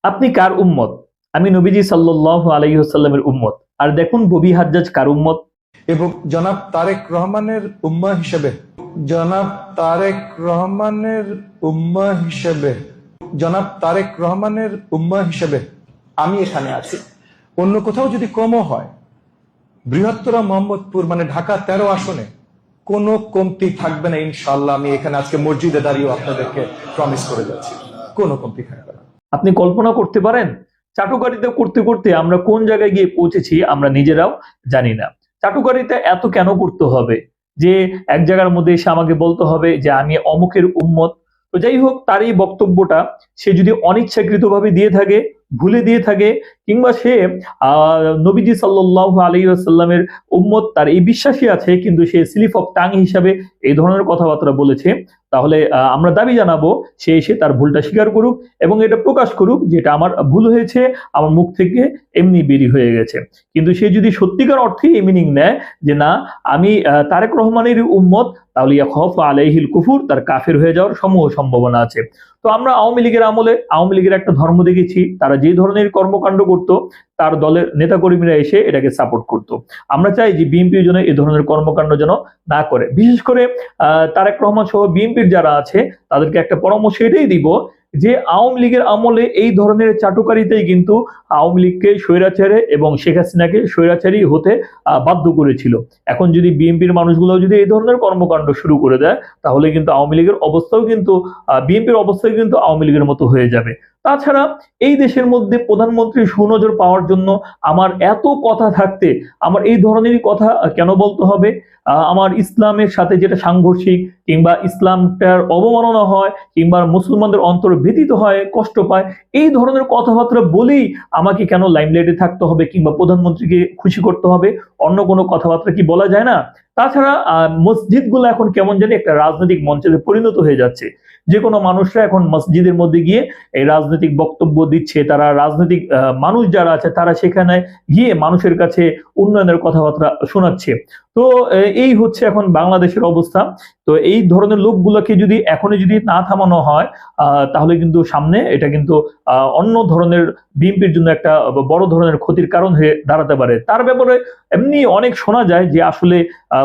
আপনি কার উম্মত? আমি নবীজি সাল্লাল্লাহু আলাইহি ওয়াসাল্লামের উম্মত। আর দেখুন ববি হাজ্জাজ কার উম্মত? এবং জনাব তারেক রহমানের উম্মাহ হিসেবে জনাব তারেক রহমানের উম্মাহ হিসেবে জনাব তারেক রহমানের উম্মাহ হিসেবে আমি এখানে আছি। অন্য কোথাও যদি কমও হয়, বৃহত্তর মোহাম্মদপুর মানে ঢাকা 13 আসনে কোনো কমতি থাকবে না ইনশাআল্লাহ। আমি এখানে আজকে মসজিদে দাঁড়িয়ে আপনাদেরকে প্রমিস করে যাচ্ছি, কোনো কমতি থাকবে না। আপনি কল্পনা করতে পারেন চাটুকারিতা করতে করতে আমরা কোন জায়গায় গিয়ে পৌঁছেছি আমরা নিজেরাও জানি না। চাটুকারিতা এত কেন করতে হবে যে এক জায়গার মধ্যে এসে আমাকে বলতে হবে যে আমি অমুকের উম্মত? তো যাই হোক, তার এই বক্তব্যটা সে যদি অনিচ্ছাকৃতভাবে দিয়ে থাকে, ভুলে দিয়ে থাকে, কিংবা সে নবীজি সাল্লাল্লাহু আলাইহি ওয়াসাল্লামের উম্মত তার এই বিশ্বাসী আছে কিন্তু সে স্লিপ অফ টাং হিসাবে এই ধরনের কথাবার্তা বলেছে, তাহলে আমরা দাবি জানাবো সে এসে তার ভুলটা স্বীকার করুক এবং এটা প্রকাশ করুক যেটা আমার ভুল হয়েছে, আমার মুখ থেকে এমনি বেরিয়ে হয়ে গেছে। কিন্তু সে যদি সত্যিকার অর্থে এই মিনিং নেয় যে না আমি তারেক রহমানের উম্মত, তাহলে ইয়াখাফু আলাইহিল কুফুর, তার কাফের হয়ে যাওয়ার সমূহ সম্ভাবনা আছে। তো আমরা আওয়ামী লীগের আমলে আওয়ামী লীগের একটা ধর্ম দেখেছি, তারা যে ধরনের কর্মকাণ্ড করত তার দলের নেতাকর্মীরা এসে এটাকে সাপোর্ট করত। আমরা চাই যে বিএনপি যেন এই ধরনের কর্মকাণ্ড যেন না করে। বিশেষ করে তারেক রহমান সহ বিএনপির যারা আছে তাদেরকে একটা পরামর্শ এটাই দিব যে আওয়ামী লীগের আমলে এই ধরনের চাটুকারিতাই কিন্তু আওয়ামী লীগকে স্বৈরাচারে এবং শেখ হাসিনাকে স্বৈরাচারী হতে বাধ্য করেছিল। এখন যদি বিএনপির মানুষগুলো যদি এই ধরনের কর্মকাণ্ড শুরু করে দেয় তাহলে কিন্তু আওয়ামী লীগের অবস্থাও কিন্তু বিএনপির অবস্থাও কিন্তু আওয়ামী লীগের মতো হয়ে যাবে। তাছাড়া এই দেশের মধ্যে প্রধানমন্ত্রী সুনজর পাওয়ার জন্য আমার এত কথা থাকতে আমার এই ধরনেরই কথা কেন বলতে হবে? আমার ইসলামের সাথে যেটা সাংঘর্ষিক, কিংবা ইসলামটার অবমাননা হয়, কিংবা মুসলমানদের অন্তর ব্যতীত হয়, কষ্ট পায়, এই ধরনের কথাবার্তা বলেই আমাকে কেন লাইমলাইটে থাকতে হবে কিংবা প্রধানমন্ত্রীকে খুশি করতে হবে? অন্য কোনো কথাবার্তা কি বলা যায় না? তাছাড়া মসজিদগুলো এখন কেমন জানি একটা রাজনৈতিক মঞ্চে পরিণত হয়ে যাচ্ছে। যে কোনো মানুষরা এখন মসজিদের মধ্যে গিয়ে এই রাজনৈতিক বক্তব্য দিচ্ছে, তারা রাজনৈতিক মানুষ যারা আছে তারা সেখানে গিয়ে মানুষের কাছে উন্নয়নের কথাবার্তা শোনাচ্ছে। তো এই হচ্ছে এখন বাংলাদেশের অবস্থা। তো এই ধরনের লোকগুলোকে যদি এখনই যদি না থামানো হয় তাহলে কিন্তু সামনে এটা কিন্তু অন্য ধরনের বিএনপির জন্য একটা বড় ধরনের ক্ষতির কারণ হয়ে দাঁড়াতে পারে। তার ব্যাপারে এমনি অনেক শোনা যায় যে আসলে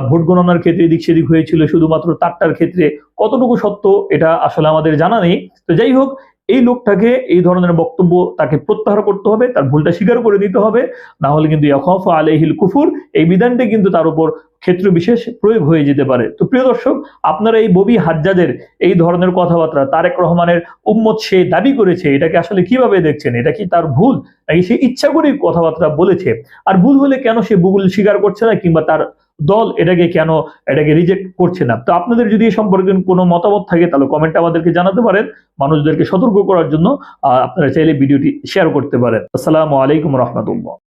ভোট গণনার ক্ষেত্রে এদিক সেদিক হয়েছিল, শুধুমাত্র তারটার ক্ষেত্রে কতটুকু সত্য এটা আসলে আমাদের জানা নেই। তো যাই হোক, এই লোকটাকে এই ধরনের বক্তব্য তাকে প্রত্যাহার করতে হবে, তার ভুলটা স্বীকার করে নিতে হবে, না হলে কিন্তু ইয়াখাফু আলাইহিল কুফুর এই বিধানটা কিন্তু তার উপর ক্ষেত্র বিশেষ প্রয়োগ হয়ে যেতে পারে। তো প্রিয় দর্শক, আপনারা এই ববি হাজ্জাজের এই ধরনের কথাবার্তা, তারেক রহমানের উম্মত সে দাবি করেছে, এটাকে আসলে কিভাবে দেখছেন? এটা কি তার ভুল, নাকি সে ইচ্ছা করে কথাবার্তা বলেছে? আর ভুল হলে কেন সে ভুল স্বীকার করছে না, কিংবা তার দল এটাকে রিজেক্ট করছে না? তো আপনাদের যদি এই সম্পর্কে কোনো মতামত থাকে তাহলে কমেন্টে আমাদেরকে জানাতে পারেন। মানুষদেরকে সতর্ক করার জন্য আপনারা চাইলে ভিডিওটি শেয়ার করতে পারেন। আসসালামু আলাইকুম রহমতুল্লাহ।